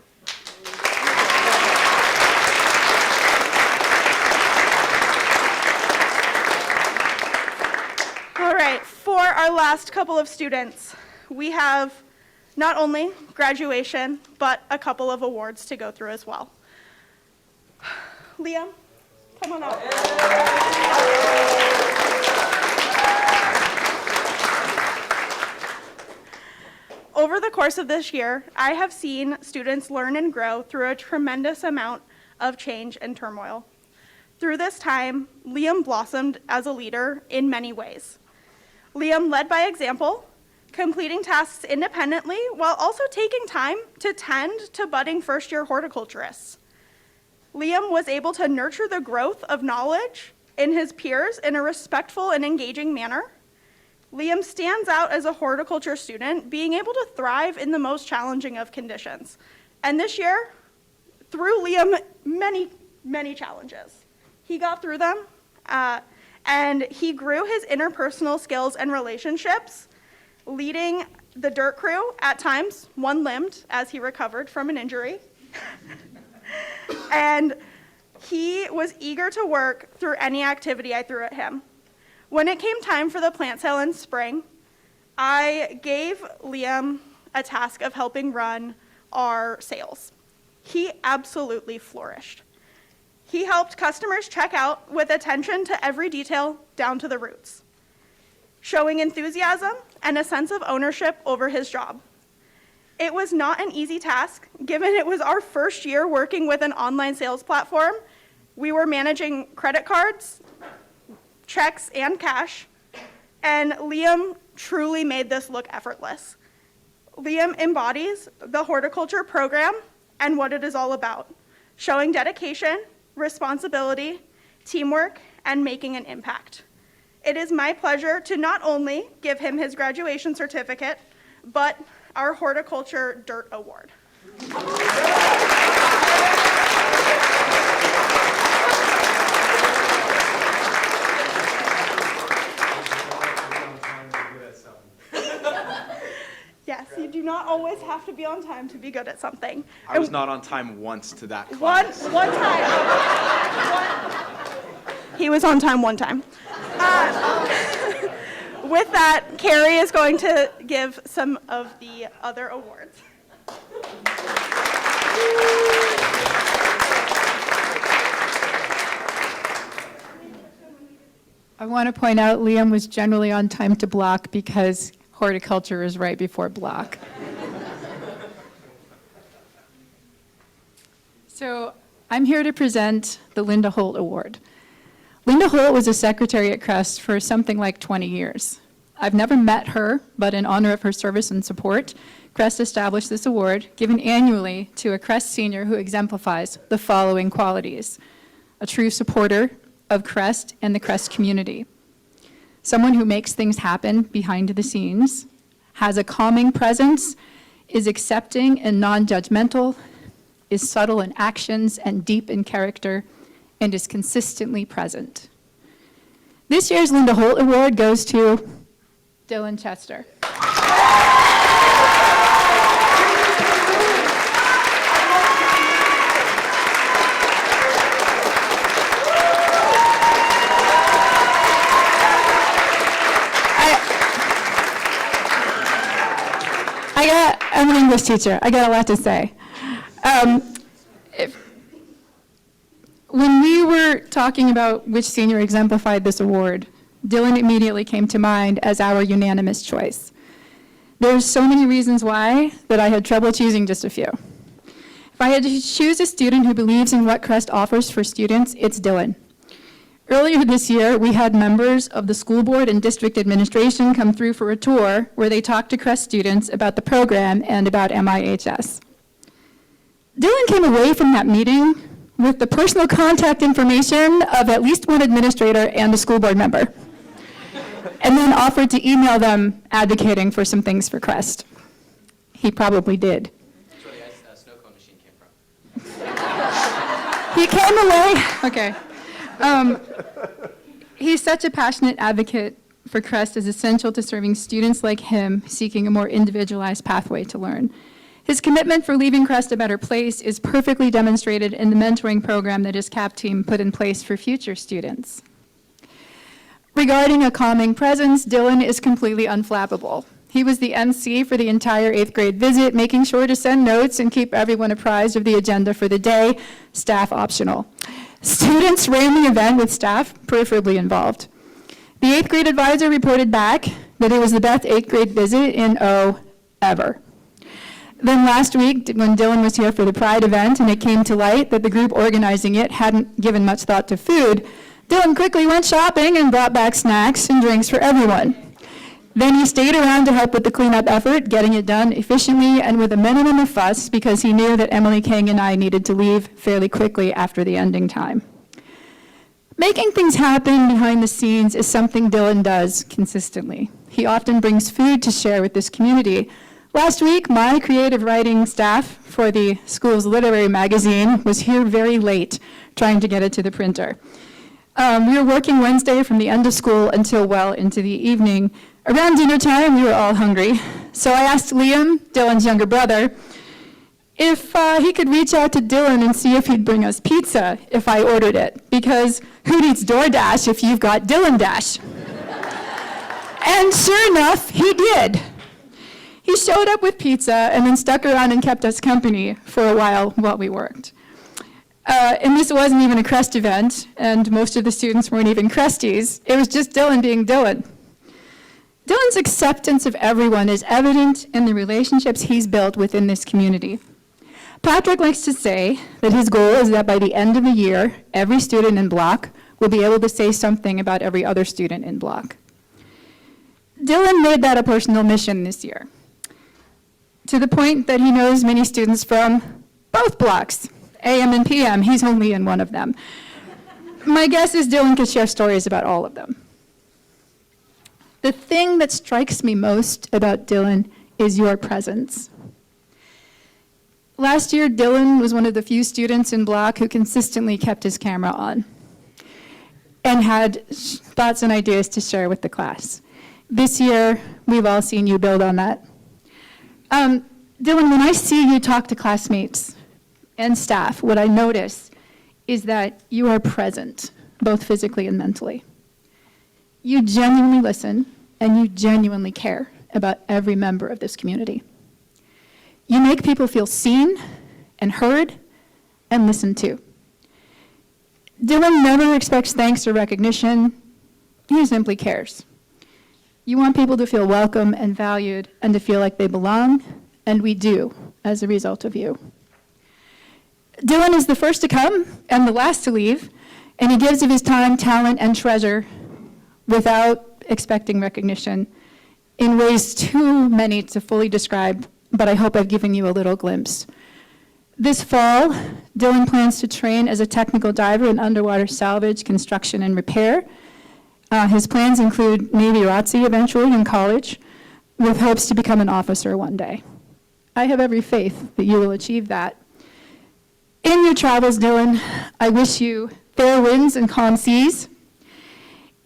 All right, for our last couple of students, we have not only graduation, but a couple of awards to go through as well. Liam, come on up. Over the course of this year, I have seen students learn and grow through a tremendous amount of change and turmoil. Through this time, Liam blossomed as a leader in many ways. Liam led by example, completing tasks independently while also taking time to tend to budding first-year horticulturists. Liam was able to nurture the growth of knowledge in his peers in a respectful and engaging manner. Liam stands out as a horticulture student, being able to thrive in the most challenging of conditions. And this year, threw Liam many challenges. He got through them, and he grew his interpersonal skills and relationships, leading the dirt crew, at times one-limbed as he recovered from an injury. And he was eager to work through any activity I threw at him. When it came time for the plant sale in spring, I gave Liam a task of helping run our sales. He absolutely flourished. He helped customers check out with attention to every detail down to the roots, showing enthusiasm and a sense of ownership over his job. It was not an easy task, given it was our first year working with an online sales platform. We were managing credit cards, checks, and cash, and Liam truly made this look effortless. Liam embodies the horticulture program and what it is all about, showing dedication, responsibility, teamwork, and making an impact. It is my pleasure to not only give him his graduation certificate, but our Horticulture Dirt Award. Yes, you do not always have to be on time to be good at something. I was not on time once to that class. One time. He was on time one time. With that, Carrie is going to give some of the other awards. I want to point out Liam was generally on time to block because horticulture is right before block. So I'm here to present the Linda Holt Award. Linda Holt was a secretary at Crest for something like 20 years. I've never met her, but in honor of her service and support, Crest established this award, given annually to a Crest senior who exemplifies the following qualities: a true supporter of Crest and the Crest community, someone who makes things happen behind the scenes, has a calming presence, is accepting and non-judgmental, is subtle in actions and deep in character, and is consistently present. This year's Linda Holt Award goes to Dylan Chester. I'm an English teacher. I got a lot to say. When we were talking about which senior exemplified this award, Dylan immediately came to mind as our unanimous choice. There's so many reasons why that I had trouble choosing just a few. If I had to choose a student who believes in what Crest offers for students, it's Dylan. Earlier this year, we had members of the school board and district administration come through for a tour where they talked to Crest students about the program and about MIHS. Dylan came away from that meeting with the personal contact information of at least one administrator and a school board member, and then offered to email them advocating for some things for Crest. He probably did. That's where the snow cone machine came from. He came away, okay. He's such a passionate advocate for Crest is essential to serving students like him seeking a more individualized pathway to learn. His commitment for leaving Crest a better place is perfectly demonstrated in the mentoring program that his CAP team put in place for future students. Regarding a calming presence, Dylan is completely unflappable. He was the MC for the entire 8th grade visit, making sure to send notes and keep everyone apprised of the agenda for the day, staff optional. Students ran the event with staff preferably involved. The 8th grade advisor reported back that it was the best 8th grade visit in, ever. Then last week, when Dylan was here for the Pride event and it came to light that the group organizing it hadn't given much thought to food, Dylan quickly went shopping and brought back snacks and drinks for everyone. Then he stayed around to help with the cleanup effort, getting it done efficiently and with a minimum of fuss because he knew that Emily King and I needed to leave fairly quickly after the ending time. Making things happen behind the scenes is something Dylan does consistently. He often brings food to share with this community. Last week, my creative writing staff for the school's literary magazine was here very late trying to get it to the printer. We were working Wednesday from the end of school until well into the evening. Around dinner time, we were all hungry. So I asked Liam, Dylan's younger brother, if he could reach out to Dylan and see if he'd bring us pizza if I ordered it. Because who needs DoorDash if you've got Dylan Dash? And sure enough, he did. He showed up with pizza and then stuck around and kept us company for a while we worked. And this wasn't even a Crest event, and most of the students weren't even Cresties. It was just Dylan being Dylan. Dylan's acceptance of everyone is evident in the relationships he's built within this community. Patrick likes to say that his goal is that by the end of the year, every student in block will be able to say something about every other student in block. Dylan made that a personal mission this year, to the point that he knows many students from both blocks, AM and PM. He's only in one of them. My guess is Dylan could share stories about all of them. The thing that strikes me most about Dylan is your presence. Last year, Dylan was one of the few students in block who consistently kept his camera on and had thoughts and ideas to share with the class. This year, we've all seen you build on that. Dylan, when I see you talk to classmates and staff, what I notice is that you are present, both physically and mentally. You genuinely listen, and you genuinely care about every member of this community. You make people feel seen and heard and listened to. Dylan never expects thanks or recognition. He simply cares. You want people to feel welcome and valued and to feel like they belong, and we do as a result of you. Dylan is the first to come and the last to leave, and he gives of his time, talent, and treasure without expecting recognition in ways too many to fully describe, but I hope I've given you a little glimpse. This fall, Dylan plans to train as a technical diver in underwater salvage, construction, and repair. His plans include Navy ROTC eventually in college, with hopes to become an officer one day. I have every faith that you will achieve that. In your travels, Dylan, I wish you fair winds and calm seas,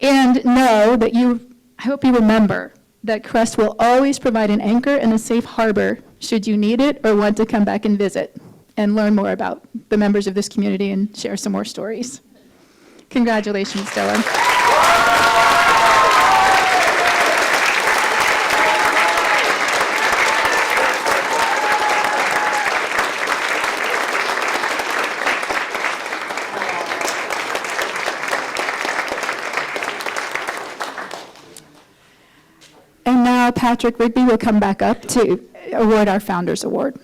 and know that I hope you remember that Crest will always provide an anchor and a safe harbor should you need it or want to come back and visit and learn more about the members of this community and share some more stories. Congratulations, Dylan. now Patrick Rigby will come back up to award our Founders Award.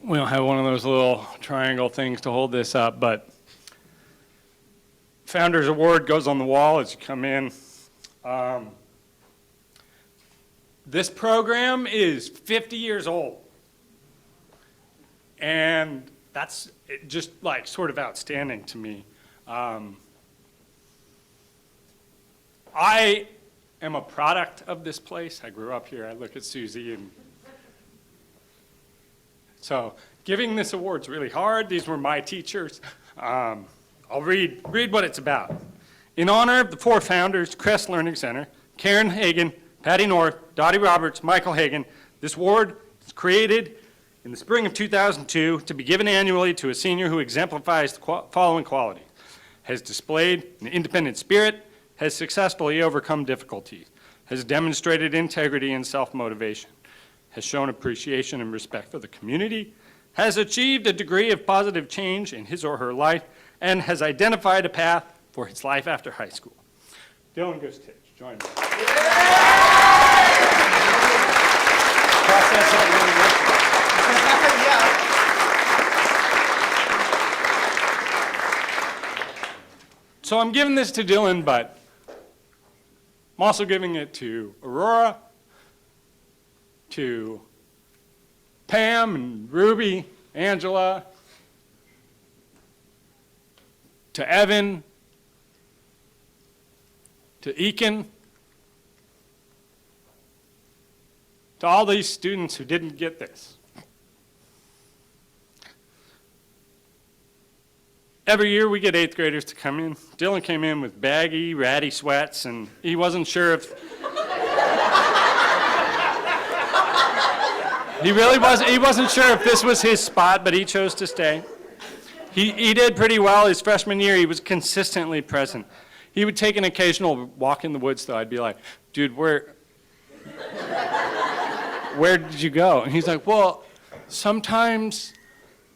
We don't have one of those little triangle things to hold this up, but Founders Award goes on the wall as you come in. This program is 50 years old. And that's just like sort of outstanding to me. I am a product of this place. I grew up here. I look at Susie, and so giving this award's really hard. These were my teachers. I'll read what it's about. In honor of the 4 founders, Crest Learning Center, Karen Hagan, Patty North, Dottie Roberts, Michael Hagan, this award is created in the spring of 2002 to be given annually to a senior who exemplifies the following qualities: has displayed an independent spirit, has successfully overcome difficulties, has demonstrated integrity and self-motivation, has shown appreciation and respect for the community, has achieved a degree of positive change in his or her life, and has identified a path for his life after high school. Dylan Gustich, join me. Process of elimination. So I'm giving this to Dylan, but I'm also giving it to Aurora, to Pam and Ruby, Angela, to Evan, to Eakin, to all these students who didn't get this. Every year we get 8th graders to come in. Dylan came in with baggy, ratty sweats, and he wasn't sure if... he wasn't sure if this was his spot, but he chose to stay. He did pretty well his freshman year. He was consistently present. He would take an occasional walk in the woods, though. I'd be like, dude, where did you go? And he's like, well, sometimes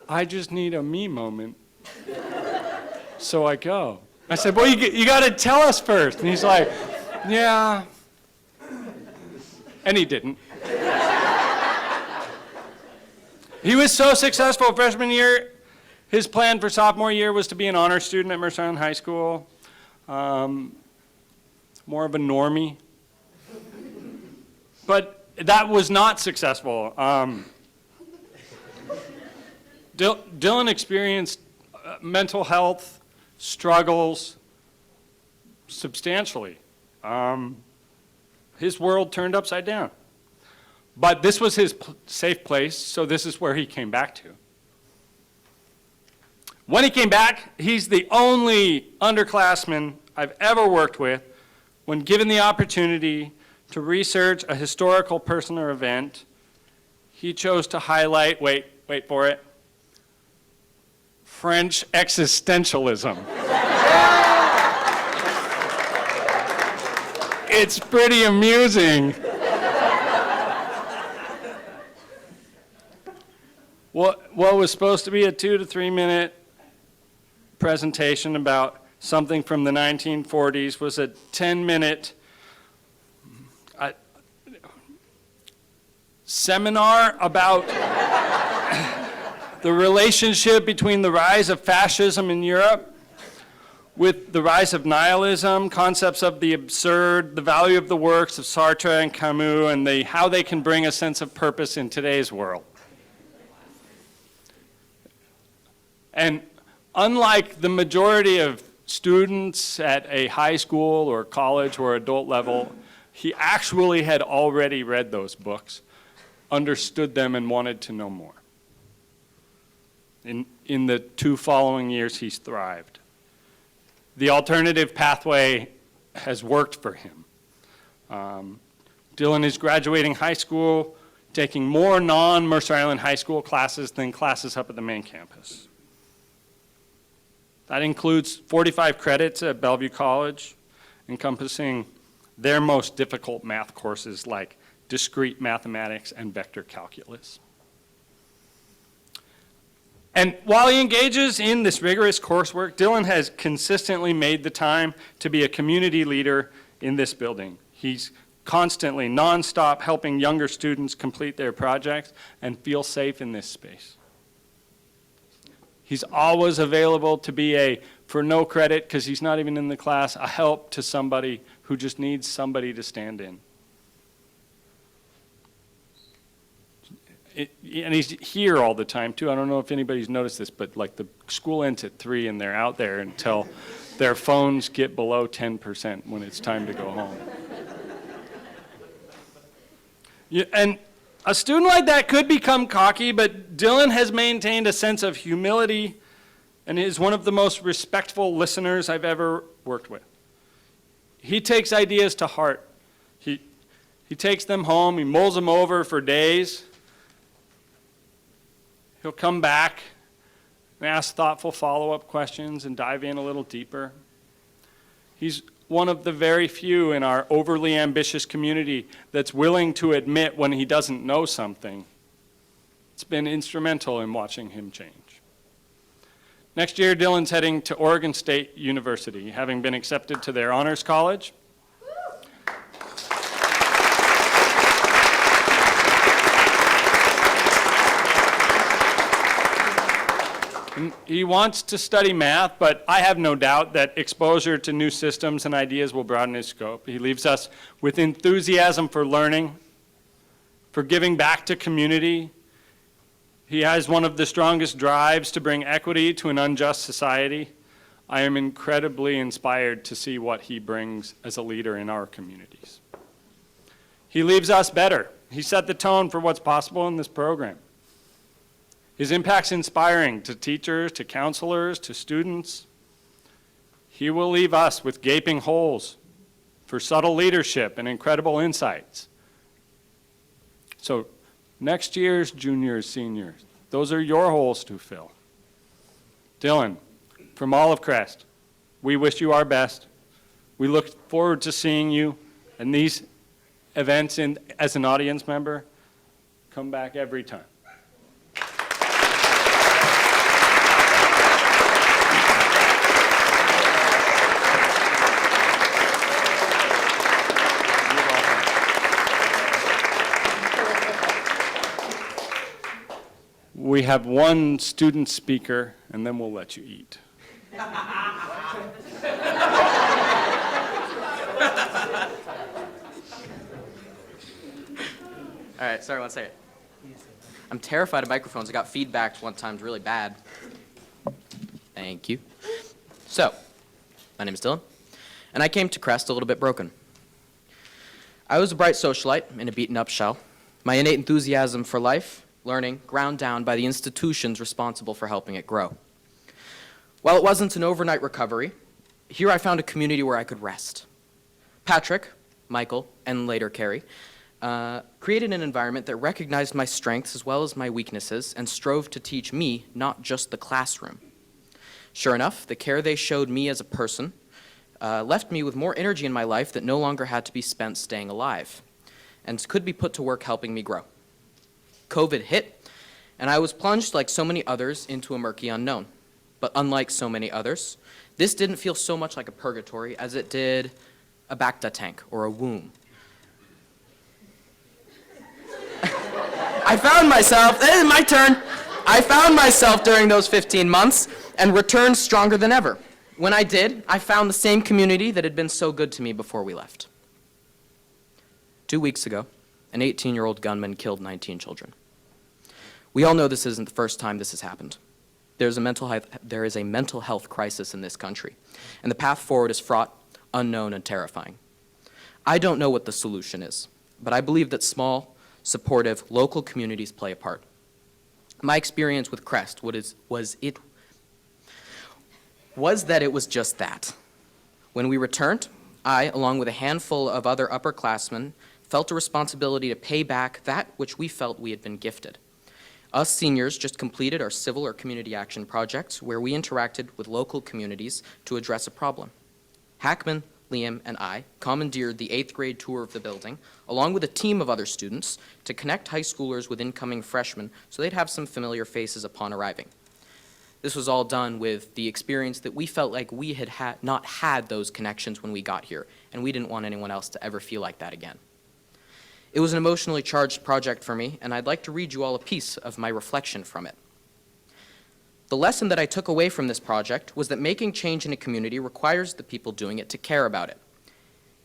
I just need a me moment. So I go. I said, well, you got to tell us first. And he's like, yeah. And he didn't. He was so successful freshman year, his plan for sophomore year was to be an honor student at Mercer High School. More of a normie. But that was not successful. Dylan experienced mental health struggles substantially. His world turned upside down. But this was his safe place, so this is where he came back to. When he came back, he's the only underclassman I've ever worked with when given the opportunity to research a historical person or event, he chose to highlight, wait for it, French existentialism. It's pretty amusing. What was supposed to be a 2 to 3 minute presentation about something from the 1940s was a 10-minute seminar about the relationship between the rise of fascism in Europe with the rise of nihilism, concepts of the absurd, the value of the works of Sartre and Camus, and how they can bring a sense of purpose in today's world. And unlike the majority of students at a high school or college or adult level, he actually had already read those books, understood them, and wanted to know more. In the 2 following years, he's thrived. The alternative pathway has worked for him. Dylan is graduating high school, taking more non-Mercer Island High School classes than classes up at the main campus. That includes 45 credits at Bellevue College, encompassing their most difficult math courses like discrete mathematics and vector calculus. And while he engages in this rigorous coursework, Dylan has consistently made the time to be a community leader in this building. He's constantly, nonstop, helping younger students complete their projects and feel safe in this space. He's always available to be for no credit, because he's not even in the class, a help to somebody who just needs somebody to stand in. And he's here all the time, too. I don't know if anybody's noticed this, but like the school ends at 3 and they're out there until their phones get below 10% when it's time to go home. And a student like that could become cocky, but Dylan has maintained a sense of humility and is one of the most respectful listeners I've ever worked with. He takes ideas to heart. He takes them home, he mulls them over for days. He'll come back and ask thoughtful follow-up questions and dive in a little deeper. He's one of the very few in our overly ambitious community that's willing to admit when he doesn't know something. It's been instrumental in watching him change. Next year, Dylan's heading to Oregon State University, having been accepted to their honors college. He wants to study math, but I have no doubt that exposure to new systems and ideas will broaden his scope. He leaves us with enthusiasm for learning, for giving back to community. He has one of the strongest drives to bring equity to an unjust society. I am incredibly inspired to see what he brings as a leader in our communities. He leaves us better. He set the tone for what's possible in this program. His impact's inspiring to teachers, to counselors, to students. He will leave us with gaping holes for subtle leadership and incredible insights. So next year's juniors, seniors, those are your holes to fill. Dylan, from all of Crest, we wish you our best. We look forward to seeing you in these events as an audience member. Come back every time. We have one student speaker, and then we'll let you eat. All right, sorry, 1 second. I'm terrified of microphones. I got feedback one time, really bad. Thank you. So, my name is Dylan, and I came to Crest a little bit broken. I was a bright socialite in a beaten-up shell. My innate enthusiasm for life, learning, ground down by the institutions responsible for helping it grow. While it wasn't an overnight recovery, here I found a community where I could rest. Patrick, Michael, and later Carrie, created an environment that recognized my strengths as well as my weaknesses and strove to teach me, not just the classroom. Sure enough, the care they showed me as a person left me with more energy in my life that no longer had to be spent staying alive and could be put to work helping me grow. COVID hit, and I was plunged like so many others into a murky unknown. But unlike so many others, this didn't feel so much like a purgatory as it did a Bacta tank or a womb. I found myself, my turn. I found myself during those 15 months and returned stronger than ever. When I did, I found the same community that had been so good to me before we left. 2 weeks ago, an 18-year-old gunman killed 19 children. We all know this isn't the first time this has happened. There is a mental health crisis in this country, and the path forward is fraught, unknown, and terrifying. I don't know what the solution is, but I believe that small, supportive, local communities play a part. My experience with Crest was that it was just that. When we returned, I, along with a handful of other upperclassmen, felt a responsibility to pay back that which we felt we had been gifted. Us seniors just completed our civil or community action project where we interacted with local communities to address a problem. Hackman, Liam, and I commandeered the 8th grade tour of the building, along with a team of other students, to connect high schoolers with incoming freshmen so they'd have some familiar faces upon arriving. This was all done with the experience that we felt like we had not had those connections when we got here, and we didn't want anyone else to ever feel like that again. It was an emotionally charged project for me, and I'd like to read you all a piece of my reflection from it. The lesson that I took away from this project was that making change in a community requires the people doing it to care about it.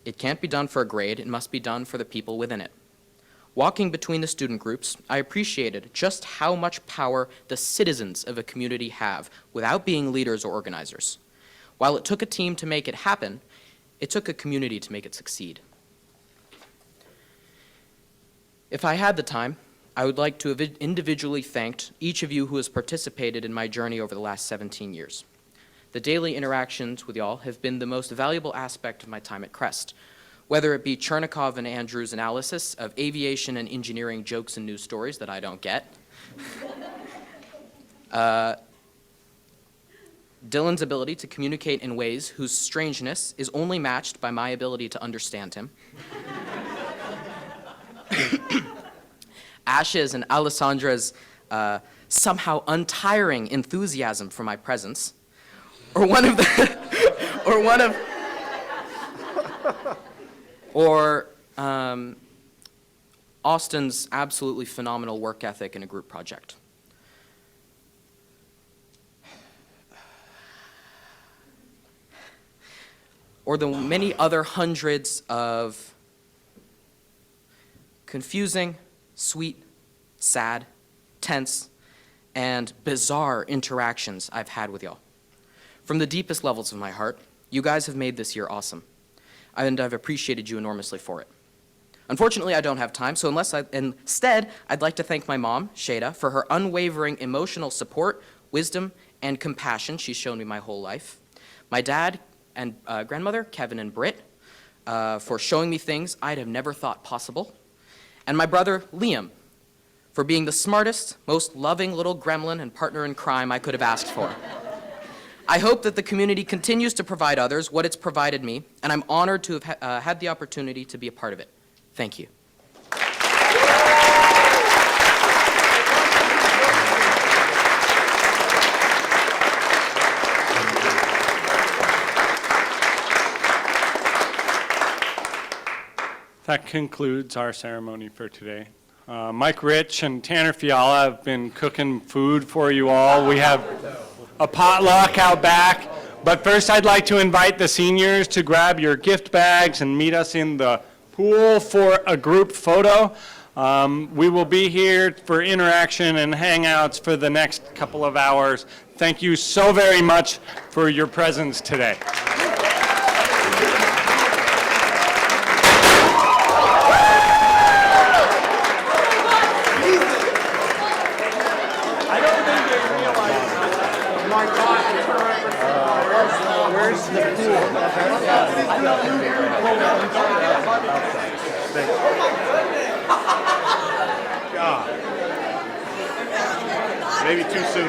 It can't be done for a grade, it must be done for the people within it. Walking between the student groups, I appreciated just how much power the citizens of a community have without being leaders or organizers. While it took a team to make it happen, it took a community to make it succeed. If I had the time, I would like to have individually thanked each of you who has participated in my journey over the last 17 years. The daily interactions with y'all have been the most valuable aspect of my time at Crest, whether it be Chernikov and Andrew's analysis of aviation and engineering jokes and news stories that I don't get, Dylan's ability to communicate in ways whose strangeness is only matched by my ability to understand him, Ash's and Alessandra's somehow untiring enthusiasm for my presence, or Austin's absolutely phenomenal work ethic in a group project. Or the many other hundreds of confusing, sweet, sad, tense, and bizarre interactions I've had with y'all. From the deepest levels of my heart, you guys have made this year awesome, and I've appreciated you enormously for it. Unfortunately, I don't have time, so instead, I'd like to thank my mom, Shada, for her unwavering emotional support, wisdom, and compassion she's shown me my whole life. My dad and grandmother, Kevin and Britt, for showing me things I'd have never thought possible. And my brother, Liam, for being the smartest, most loving little gremlin and partner in crime I could have asked for. I hope that the community continues to provide others what it's provided me, and I'm honored to have had the opportunity to be a part of it. Thank you. That concludes our ceremony for today. Mike Rich and Tanner Fiala have been cooking food for you all. We have a potluck out back. But first, I'd like to invite the seniors to grab your gift bags and meet us in the pool for a group photo. We will be here for interaction and hangouts for the next couple of hours. Thank you so very much for your presence today. Maybe too soon.